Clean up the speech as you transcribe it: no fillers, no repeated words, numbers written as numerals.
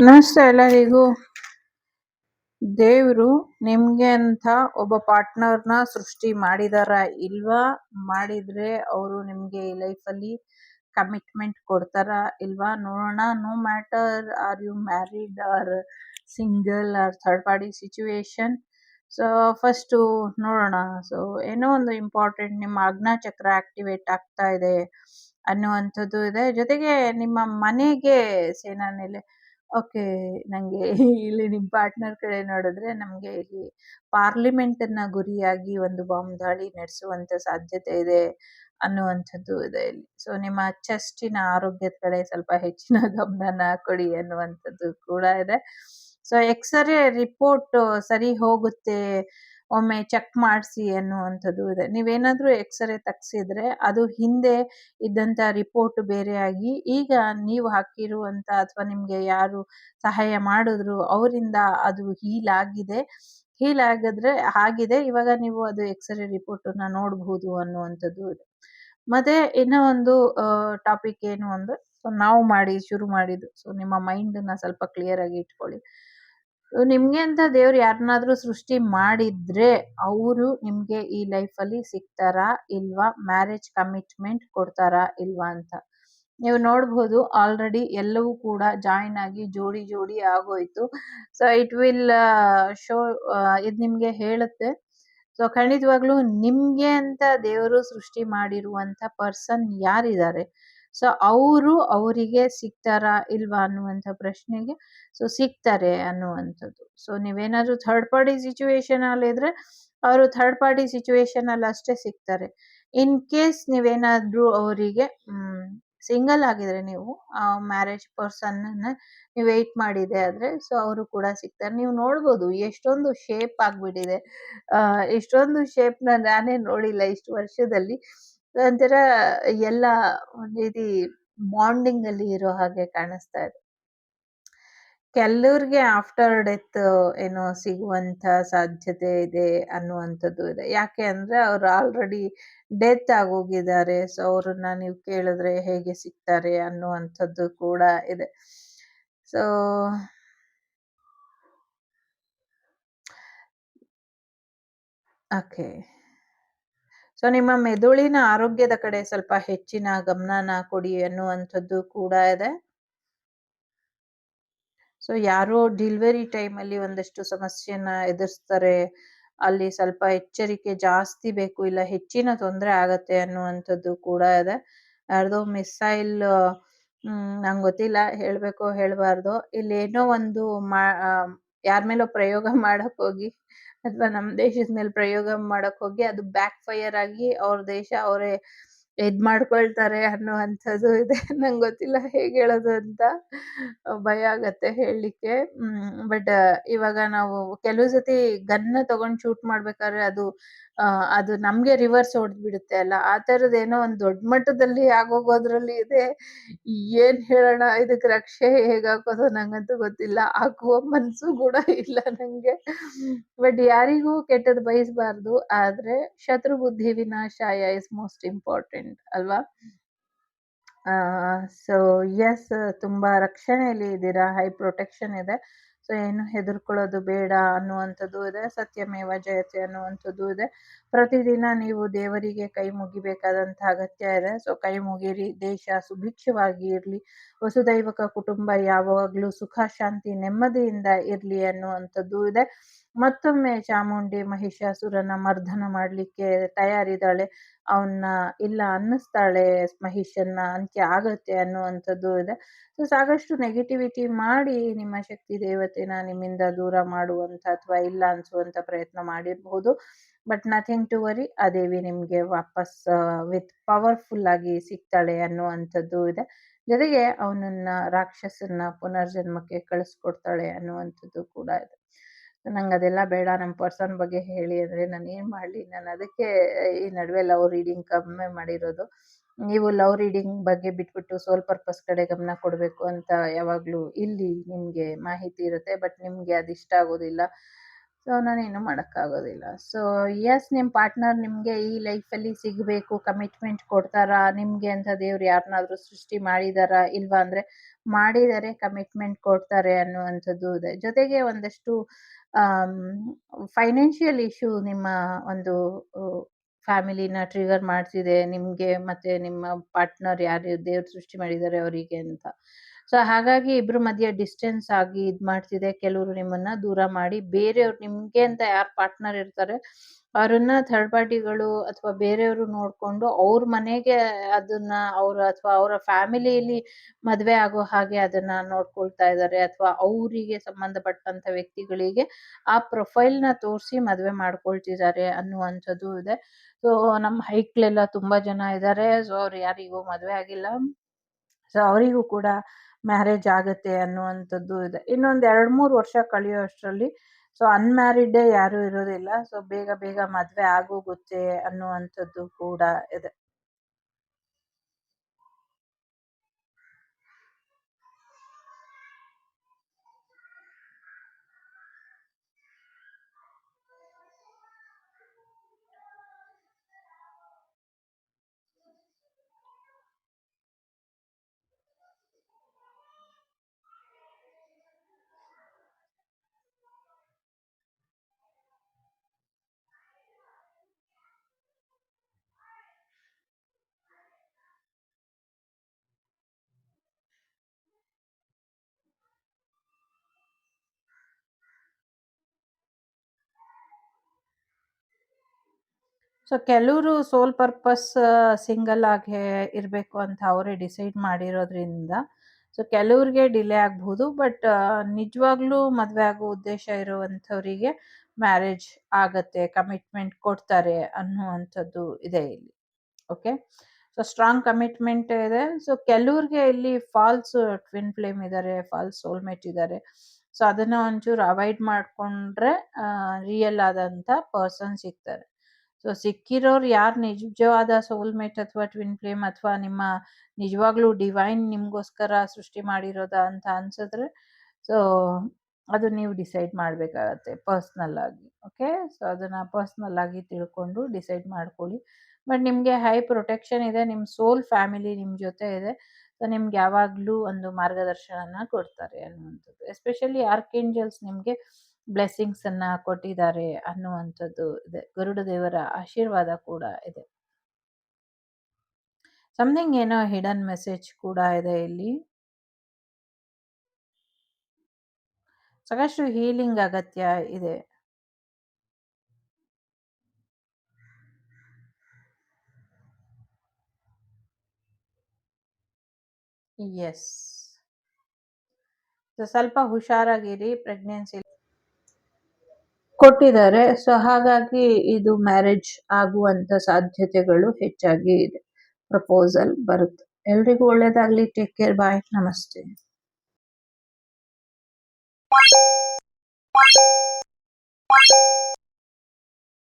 ನಮಸ್ತೆ ಎಲ್ಲರಿಗೂ. ದೇವ್ರು ನಿಮ್ಗೆ ಅಂತ ಒಬ್ಬ ಪಾರ್ಟ್ನರ್ನ ಸೃಷ್ಟಿ ಮಾಡಿದಾರ ಇಲ್ವಾ? ಮಾಡಿದ್ರೆ ಅವರು ನಿಮ್ಗೆ ಈ ಲೈಫಲ್ಲಿ ಕಮಿಟ್ಮೆಂಟ್ ಕೊಡ್ತಾರ ಇಲ್ವಾ ನೋಡೋಣ. No matter are you married or single or third party situation. So first ನೋಡೋಣ. ಸೊ ಏನೋ ಒಂದು ಇಂಪಾರ್ಟೆಂಟ್, ನಿಮ್ಮ ಆಜ್ಞಾ ಚಕ್ರ ಆಕ್ಟಿವೇಟ್ ಆಗ್ತಾ ಇದೆ ಅನ್ನುವಂಥದ್ದು ಇದೆ. ಜೊತೆಗೆ ನಿಮ್ಮ ಮನೆಗೆ ಸೇನಾನೆಲೆ ಓಕೆ. ನಂಗೆ ಇಲ್ಲಿ ನಿಮ್ಮ ಪಾರ್ಟ್ನರ್ ಕಡೆ ನೋಡಿದ್ರೆ ನಮ್ಗೆ ಇಲ್ಲಿ ಪಾರ್ಲಿಮೆಂಟ್ ಅನ್ನ ಗುರಿಯಾಗಿ ಒಂದು ಬಾಂಬ್ ದಾಳಿ ನಡೆಸುವಂತ ಸಾಧ್ಯತೆ ಇದೆ ಅನ್ನುವಂಥದ್ದು ಇದೆ ಇಲ್ಲಿ. ಸೊ ನಿಮ್ಮ ಚೆಸ್ಟಿನ ಆರೋಗ್ಯದ ಕಡೆ ಸ್ವಲ್ಪ ಹೆಚ್ಚಿನ ಗಮನನ ಕೊಡಿ ಅನ್ನುವಂಥದ್ದು ಕೂಡ ಇದೆ. ಸೊ ಎಕ್ಸ್ರೇ ರಿಪೋರ್ಟ್ ಸರಿ ಹೋಗುತ್ತೆ, ಒಮ್ಮೆ ಚೆಕ್ ಮಾಡಿಸಿ ಅನ್ನುವಂಥದ್ದು ಇದೆ. ನೀವೇನಾದ್ರೂ ಎಕ್ಸ್ರೇ ತೆಗ್ಸಿದ್ರೆ ಅದು ಹಿಂದೆ ಇದ್ದಂತ ರಿಪೋರ್ಟ್ ಬೇರೆಯಾಗಿ ಈಗ ನೀವು ಹಾಕಿರುವಂತ ಅಥವಾ ನಿಮ್ಗೆ ಯಾರು ಸಹಾಯ ಮಾಡಿದ್ರು ಅವರಿಂದ ಅದು ಹೀಲ್ ಆಗಿದೆ. ಇವಾಗ ನೀವು ಅದು ಎಕ್ಸ್ರೇ ರಿಪೋರ್ಟ್ ನ ನೋಡಬಹುದು ಅನ್ನುವಂಥದ್ದು ಇದೆ. ಮತ್ತೆ ಇನ್ನೂ ಒಂದು ಟಾಪಿಕ್ ಏನು ಅಂದ್ರೆ, ಸೊ ನಾವು ಶುರು ಮಾಡಿದ್ದು, ಸೊ ನಿಮ್ಮ ಮೈಂಡ್ ನ ಸ್ವಲ್ಪ ಕ್ಲಿಯರ್ ಆಗಿ ಇಟ್ಕೊಳ್ಳಿ. ನಿಮ್ಗೆ ಅಂತ ದೇವ್ರು ಯಾರನ್ನಾದ್ರೂ ಸೃಷ್ಟಿ ಮಾಡಿದ್ರೆ ಅವರು ನಿಮ್ಗೆ ಈ ಲೈಫ್ ಅಲ್ಲಿ ಸಿಗ್ತಾರಾ ಇಲ್ವಾ? ಮ್ಯಾರೇಜ್ ಕಮಿಟ್ಮೆಂಟ್ ಕೊಡ್ತಾರಾ ಇಲ್ವಾ ಅಂತ ನೀವು ನೋಡ್ಬೋದು. ಆಲ್ರೆಡಿ ಎಲ್ಲವೂ ಕೂಡ ಜಾಯಿನ್ ಆಗಿ ಜೋಡಿ ಜೋಡಿ ಆಗೋಯ್ತು. ಸೊ ಇಟ್ ವಿಲ್ ಶೋ, ಇದು ನಿಮ್ಗೆ ಹೇಳುತ್ತೆ. ಸೊ ಖಂಡಿತವಾಗ್ಲೂ ನಿಮ್ಗೆ ಅಂತ ದೇವರು ಸೃಷ್ಟಿ ಮಾಡಿರುವಂತ ಪರ್ಸನ್ ಯಾರಿದ್ದಾರೆ, ಸೊ ಅವರಿಗೆ ಸಿಗ್ತಾರಾ ಇಲ್ವಾ ಅನ್ನುವಂಥ ಪ್ರಶ್ನೆಗೆ ಸೊ ಸಿಗ್ತಾರೆ ಅನ್ನುವಂಥದ್ದು. ಸೊ ನೀವೇನಾದ್ರೂ ಥರ್ಡ್ ಪಾರ್ಟಿ ಸಿಚುವೇಶನ್ ಅಲ್ಲಿ ಇದ್ರೆ ಅವರು ಥರ್ಡ್ ಪಾರ್ಟಿ ಸಿಚುವೇಶನ್ ಅಲ್ಲಿ ಅಷ್ಟೇ ಸಿಗ್ತಾರೆ. ಇನ್ ಕೇಸ್ ನೀವೇನಾದ್ರೂ ಅವರಿಗೆ ಸಿಂಗಲ್ ಆಗಿದ್ರೆ, ನೀವು ಮ್ಯಾರೇಜ್ ಪರ್ಸನ್ ನೀವು ವೆಯ್ಟ್ ಮಾಡಿದೆ ಆದ್ರೆ ಸೊ ಅವರು ಕೂಡ ಸಿಗ್ತಾರೆ. ನೀವು ನೋಡ್ಬೋದು ಎಷ್ಟೊಂದು ಶೇಪ್ ಆಗ್ಬಿಟ್ಟಿದೆ. ಇಷ್ಟೊಂದು ಶೇಪ್ ನಾನೇ ನೋಡಿಲ್ಲ ಇಷ್ಟು ವರ್ಷದಲ್ಲಿ. ಒಂಥರ ಎಲ್ಲ ಒಂದ್ ರೀತಿ ಬಾಂಡಿಂಗ್ ಅಲ್ಲಿ ಇರೋ ಹಾಗೆ ಕಾಣಿಸ್ತಾ ಇದೆ. ಕೆಲವ್ರಿಗೆ ಆಫ್ಟರ್ ಡೆತ್ ಏನೋ ಸಿಗುವಂತ ಸಾಧ್ಯತೆ ಇದೆ ಅನ್ನುವಂಥದ್ದು ಇದೆ. ಯಾಕೆ ಅಂದ್ರೆ ಅವ್ರು ಆಲ್ರೆಡಿ ಡೆತ್ ಆಗೋಗಿದ್ದಾರೆ. ಸೊ ಅವ್ರನ್ನ ನೀವು ಕೇಳಿದ್ರೆ ಹೇಗೆ ಸಿಗ್ತಾರೆ ಅನ್ನುವಂಥದ್ದು ಕೂಡ ಇದೆ. So okay. ಸೊ ನಿಮ್ಮ ಮೆದುಳಿನ ಆರೋಗ್ಯದ ಕಡೆ ಸ್ವಲ್ಪ ಹೆಚ್ಚಿನ ಗಮನನ ಕೊಡಿ ಅನ್ನುವಂಥದ್ದು ಕೂಡ ಇದೆ. ಸೊ ಯಾರೋ ಡೆಲಿವರಿ ಟೈಮಲ್ಲಿ ಒಂದಷ್ಟು ಸಮಸ್ಯೆನ ಎದುರಿಸ್ತಾರೆ, ಅಲ್ಲಿ ಸ್ವಲ್ಪ ಎಚ್ಚರಿಕೆ ಜಾಸ್ತಿ ಬೇಕು, ಇಲ್ಲ ಹೆಚ್ಚಿನ ತೊಂದರೆ ಆಗತ್ತೆ ಅನ್ನುವಂಥದ್ದು ಕೂಡ ಇದೆ. ಯಾರ್ದೋ ಮಿಸೈಲ್, ನಂಗೆ ಗೊತ್ತಿಲ್ಲ ಹೇಳ್ಬೇಕೋ ಹೇಳ್ಬಾರ್ದು, ಇಲ್ಲಿ ಏನೋ ಒಂದು ಯಾರ ಮೇಲೋ ಪ್ರಯೋಗ ಮಾಡಕ್ ಹೋಗಿ ಅಥವಾ ನಮ್ಮ ದೇಶದ ಮೇಲೆ ಪ್ರಯೋಗ ಮಾಡಕ್ ಹೋಗಿ ಅದು ಬ್ಯಾಕ್ ಫೈರ್ ಆಗಿ ಅವ್ರ ದೇಶ ಅವರೇ ಮಾಡ್ಕೊಳ್ತಾರೆ ಅನ್ನುವಂಥದ್ದು ಇದೆ. ನಂಗೆ ಗೊತ್ತಿಲ್ಲ ಹೇಗೆ ಹೇಳೋದು ಅಂತ, ಭಯ ಆಗತ್ತೆ ಹೇಳಲಿಕ್ಕೆ. ಬಟ್ ಇವಾಗ ನಾವು ಕೆಲವು ಸತಿ ಗನ್ನ ತಗೊಂಡ್ ಶೂಟ್ ಮಾಡ್ಬೇಕಾದ್ರೆ ಅದು ನಮ್ಗೆ ರಿವರ್ಸ್ ಹೊಡೆದ್ಬಿಡುತ್ತೆ ಅಲ್ಲ, ಆ ಥರದ್ದು ಏನೋ ಒಂದು ದೊಡ್ಡ ಮಟ್ಟದಲ್ಲಿ ಆಗೋಗೋದ್ರಲ್ಲಿ ಇದೆ. ಏನ್ ಹೇಳೋಣ, ಇದಕ್ಕೆ ರಕ್ಷೆ ಹೇಗಾಕೋದು ನಂಗಂತೂ ಗೊತ್ತಿಲ್ಲ, ಹಾಕುವ ಮನ್ಸು ಕೂಡ ಇಲ್ಲ ನಂಗೆ. ಬಟ್ ಯಾರಿಗೂ ಕೆಟ್ಟದ್ದು ಬಯಸಬಾರ್ದು, ಆದ್ರೆ ಶತ್ರು ಬುದ್ಧಿ ವಿನಾಶಾಯ ಇಸ್ ಮೋಸ್ಟ್ ಇಂಪಾರ್ಟೆಂಟ್ ಅಲ್ವಾ? ಸೊ ಎಸ್, ತುಂಬಾ ರಕ್ಷಣೆಯಲ್ಲಿ ಇದ್ದೀರಾ, ಹೈ ಪ್ರೊಟೆಕ್ಷನ್ ಇದೆ. ಸೊ ಏನು ಹೆದರ್ಕೊಳ್ಳೋದು ಬೇಡ ಅನ್ನುವಂಥದ್ದು ಇದೆ. ಸತ್ಯಮೇವ ಜಯತೆ ಅನ್ನುವಂಥದ್ದು ಇದೆ. ಪ್ರತಿದಿನ ನೀವು ದೇವರಿಗೆ ಕೈ ಮುಗಿಬೇಕಾದಂತ ಅಗತ್ಯ ಇದೆ. ಸೊ ಕೈ ಮುಗಿರಿ, ದೇಶ ಸುಭಿಕ್ಷವಾಗಿ ಇರ್ಲಿ, ವಸುದೈವಕ ಕುಟುಂಬ ಯಾವಾಗ್ಲೂ ಸುಖ ಶಾಂತಿ ನೆಮ್ಮದಿಯಿಂದ ಇರ್ಲಿ ಅನ್ನುವಂಥದ್ದು ಇದೆ. ಮತ್ತೊಮ್ಮೆ ಚಾಮುಂಡಿ ಮಹಿಷಾಸುರನ ಮರ್ದನ ಮಾಡ್ಲಿಕ್ಕೆ ತಯಾರಿದ್ದಾಳೆ, ಅವನ್ನ ಇಲ್ಲ ಅನ್ನಿಸ್ತಾಳೆ, ಮಹಿಷನ್ನ ಅಂತ್ಯ ಆಗತ್ತೆ ಅನ್ನುವಂಥದ್ದು ಇದೆ. ಸೊ ಸಾಕಷ್ಟು ನೆಗೆಟಿವಿಟಿ ಮಾಡಿ ನಿಮ್ಮ ಶಕ್ತಿ ದೇವತೆನ ನಿಮ್ಮಿಂದ ದೂರ ಮಾಡುವಂತ ಅಥವಾ ಇಲ್ಲ ಅನ್ಸುವಂತ ಪ್ರಯತ್ನ ಮಾಡಿರ್ಬಹುದು. ಬಟ್ ನಥಿಂಗ್ ಟು ವರಿ, ಆ ದೇವಿ ನಿಮ್ಗೆ ವಾಪಸ್ ವಿತ್ ಪವರ್ಫುಲ್ ಆಗಿ ಸಿಗ್ತಾಳೆ ಅನ್ನುವಂಥದ್ದು ಇದೆ. ಜೊತೆಗೆ ಅವನನ್ನ ರಾಕ್ಷಸನ್ನ ಪುನರ್ಜನ್ಮಕ್ಕೆ ಕಳಿಸ್ಕೊಡ್ತಾಳೆ ಅನ್ನುವಂಥದ್ದು ಕೂಡ ಇದೆ. ನಂಗೆ ಅದೆಲ್ಲ ಬೇಡ, ನಮ್ಮ ಪರ್ಸನ್ ಬಗ್ಗೆ ಹೇಳಿ ಅಂದ್ರೆ ನಾನು ಏನ್ ಮಾಡ್ಲಿ. ನಾನು ಅದಕ್ಕೆ ಈ ನಡುವೆ ಲವ್ ರೀಡಿಂಗ್ ಕಮ್ಮಿ ಮಾಡಿರೋದು. ನೀವು ಲವ್ ರೀಡಿಂಗ್ ಬಗ್ಗೆ ಬಿಟ್ಬಿಟ್ಟು ಸೋಲ್ ಪರ್ಪಸ್ ಕಡೆ ಗಮನ ಕೊಡಬೇಕು ಅಂತ ಯಾವಾಗ್ಲೂ ಇಲ್ಲಿ ನಿಮ್ಗೆ ಮಾಹಿತಿ ಇರುತ್ತೆ, ಬಟ್ ನಿಮ್ಗೆ ಅದು ಇಷ್ಟ ಆಗೋದಿಲ್ಲ. ಸೊ ನಾನೇನು ಮಾಡೋಕ್ಕಾಗೋದಿಲ್ಲ. ಸೊ ಯಸ್, ನಿಮ್ಮ ಪಾರ್ಟ್ನರ್ ನಿಮಗೆ ಈ ಲೈಫಲ್ಲಿ ಸಿಗಬೇಕು, ಕಮಿಟ್ಮೆಂಟ್ ಕೊಡ್ತಾರಾ ನಿಮಗೆ ಅಂತ ದೇವ್ರು ಯಾರನ್ನಾದ್ರೂ ಸೃಷ್ಟಿ ಮಾಡಿದಾರಾ ಇಲ್ವಾ ಅಂದರೆ ಮಾಡಿದರೆ ಕಮಿಟ್ಮೆಂಟ್ ಕೊಡ್ತಾರೆ ಅನ್ನುವಂಥದ್ದು ಇದೆ. ಜೊತೆಗೆ ಒಂದಷ್ಟು ಫೈನಾನ್ಷಿಯಲ್ ಇಶ್ಯೂ ನಿಮ್ಮ ಒಂದು ಫ್ಯಾಮಿಲಿನ ಟ್ರಿಗರ್ ಮಾಡ್ತಿದೆ ನಿಮಗೆ ಮತ್ತು ನಿಮ್ಮ ಪಾರ್ಟ್ನರ್ ಯಾರು ದೇವ್ರು ಸೃಷ್ಟಿ ಮಾಡಿದ್ದಾರೆ ಅವರಿಗೆ ಅಂತ. ಸೊ ಹಾಗಾಗಿ ಇಬ್ರ ಮಧ್ಯೆ ಡಿಸ್ಟೆನ್ಸ್ ಆಗಿ ಇದು ಮಾಡ್ತಿದೆ. ಕೆಲವರು ನಿಮ್ಮನ್ನ ದೂರ ಮಾಡಿ ಬೇರೆಯವ್ರು ನಿಮಗೆ ಅಂತ ಯಾರು ಪಾರ್ಟ್ನರ್ ಇರ್ತಾರೆ ಅವರನ್ನ ಥರ್ಡ್ ಪಾರ್ಟಿಗಳು ಅಥವಾ ಬೇರೆಯವರು ನೋಡ್ಕೊಂಡು ಅವ್ರ ಮನೆಗೆ ಅದನ್ನ ಅವ್ರ ಅಥವಾ ಅವರ ಫ್ಯಾಮಿಲಿಯಲ್ಲಿ ಮದುವೆ ಆಗೋ ಹಾಗೆ ಅದನ್ನ ನೋಡ್ಕೊಳ್ತಾ ಇದ್ದಾರೆ, ಅಥವಾ ಅವರಿಗೆ ಸಂಬಂಧಪಟ್ಟಂತ ವ್ಯಕ್ತಿಗಳಿಗೆ ಆ ಪ್ರೊಫೈಲ್ನ ತೋರಿಸಿ ಮದುವೆ ಮಾಡ್ಕೊಳ್ತಿದ್ದಾರೆ ಅನ್ನುವಂಥದ್ದು ಇದೆ. ಸೊ ನಮ್ಮ ಹೈಕ್ಲೆಲ್ಲ ತುಂಬಾ ಜನ ಇದ್ದಾರೆ. ಸೊ ಅವ್ರು ಯಾರಿಗೂ ಮದುವೆ ಆಗಿಲ್ಲ. ಸೊ ಅವರಿಗೂ ಕೂಡ ಮ್ಯಾರೇಜ್ ಆಗತ್ತೆ ಅನ್ನುವಂಥದ್ದು ಇದೆ. ಇನ್ನೊಂದು 2-3 ವರ್ಷ ಕಳೆಯುವಷ್ಟರಲ್ಲಿ ಸೊ ಅನ್ಮ್ಯಾರಿಡೇ ಯಾರೂ ಇರೋದಿಲ್ಲ. ಸೊ ಬೇಗ ಬೇಗ ಮದುವೆ ಆಗೋಗುತ್ತೆ ಅನ್ನುವಂಥದ್ದು ಕೂಡ ಇದೆ. ಸೊ ಕೆಲವರು ಸೋಲ್ ಪರ್ಪಸ್ ಸಿಂಗಲ್ ಆಗಿ ಇರಬೇಕು ಅಂತ ಅವರೇ ಡಿಸೈಡ್ ಮಾಡಿರೋದ್ರಿಂದ ಸೊ ಕೆಲವ್ರಿಗೆ ಡಿಲೇ ಆಗ್ಬಹುದು. ಬಟ್ ನಿಜವಾಗ್ಲೂ ಮದುವೆ ಆಗೋ ಉದ್ದೇಶ ಇರುವಂಥವರಿಗೆ ಮ್ಯಾರೇಜ್ ಆಗತ್ತೆ, ಕಮಿಟ್ಮೆಂಟ್ ಕೊಡ್ತಾರೆ ಅನ್ನುವಂಥದ್ದು ಇದೆ ಇಲ್ಲಿ. ಓಕೆ, ಸೊ ಸ್ಟ್ರಾಂಗ್ ಕಮಿಟ್ಮೆಂಟ್ ಇದೆ. ಸೊ ಕೆಲವ್ರಿಗೆ ಇಲ್ಲಿ ಫಾಲ್ಸ್ ಟ್ವಿನ್ ಫ್ಲೇಮ್ ಇದ್ದಾರೆ, ಫಾಲ್ಸ್ ಸೋಲ್ಮೇಟ್ ಇದ್ದಾರೆ. ಸೊ ಅದನ್ನ ಒಂಚೂರು ಅವಾಯ್ಡ್ ಮಾಡಿಕೊಂಡ್ರೆ ರಿಯಲ್ ಆದಂಥ ಪರ್ಸನ್ ಸಿಗ್ತಾರೆ. ಸೊ ಸಿಕ್ಕಿರೋರು ಯಾರು ನಿಜವಾದ ಸೋಲ್ಮೇಟ್ ಅಥವಾ ಟ್ವಿನ್ ಫ್ಲೇಮ್ ಅಥವಾ ನಿಮ್ಮ ನಿಜವಾಗ್ಲೂ ಡಿವೈನ್ ನಿಮಗೋಸ್ಕರ ಸೃಷ್ಟಿ ಮಾಡಿರೋದ ಅಂತ ಅನ್ಸಿದ್ರೆ ಸೊ ಅದು ನೀವು ಡಿಸೈಡ್ ಮಾಡಬೇಕಾಗತ್ತೆ ಪರ್ಸ್ನಲ್ ಆಗಿ. ಓಕೆ, ಸೊ ಅದನ್ನು ಪರ್ಸ್ನಲ್ ಆಗಿ ತಿಳ್ಕೊಂಡು ಡಿಸೈಡ್ ಮಾಡ್ಕೊಳ್ಳಿ. ಬಟ್ ನಿಮಗೆ ಹೈ ಪ್ರೊಟೆಕ್ಷನ್ ಇದೆ, ನಿಮ್ಮ ಸೋಲ್ ಫ್ಯಾಮಿಲಿ ನಿಮ್ಮ ಜೊತೆ ಇದೆ. ಸೊ ನಿಮ್ಗೆ ಯಾವಾಗಲೂ ಒಂದು ಮಾರ್ಗದರ್ಶನನ ಕೊಡ್ತಾರೆ ಅನ್ನುವಂಥದ್ದು. ಎಸ್ಪೆಷಲಿ ಆರ್ಕೇಂಜಲ್ಸ್ ನಿಮಗೆ ಬ್ಲೆಸ್ಸಿಂಗ್ಸನ್ನು ಕೊಟ್ಟಿದ್ದಾರೆ ಅನ್ನುವಂಥದ್ದು ಇದೆ. ಗರುಡ ದೇವರ ಆಶೀರ್ವಾದ ಕೂಡ ಇದೆ. ಸಮಥಿಂಗ್ ಏನೋ ಹಿಡನ್ ಮೆಸೇಜ್ ಕೂಡ ಇದೆ ಇಲ್ಲಿ. ಸಾಕಷ್ಟು ಹೀಲಿಂಗ್ ಅಗತ್ಯ ಇದೆ. ಎಸ್, ಸ್ವಲ್ಪ ಹುಷಾರಾಗಿರಿ. ಪ್ರೆಗ್ನೆನ್ಸಿ ಕೊಟ್ಟಿದ್ದಾರೆ. ಸೊ ಹಾಗಾಗಿ ಇದು ಮ್ಯಾರೇಜ್ ಆಗುವಂತ ಸಾಧ್ಯತೆಗಳು ಹೆಚ್ಚಾಗಿ ಇದೆ. ಪ್ರಪೋಸಲ್ ಬರುತ್ತೆ. ಎಲ್ರಿಗೂ ಒಳ್ಳೇದಾಗ್ಲಿ. Take care. ಬಾಯ್. ನಮಸ್ತೆ.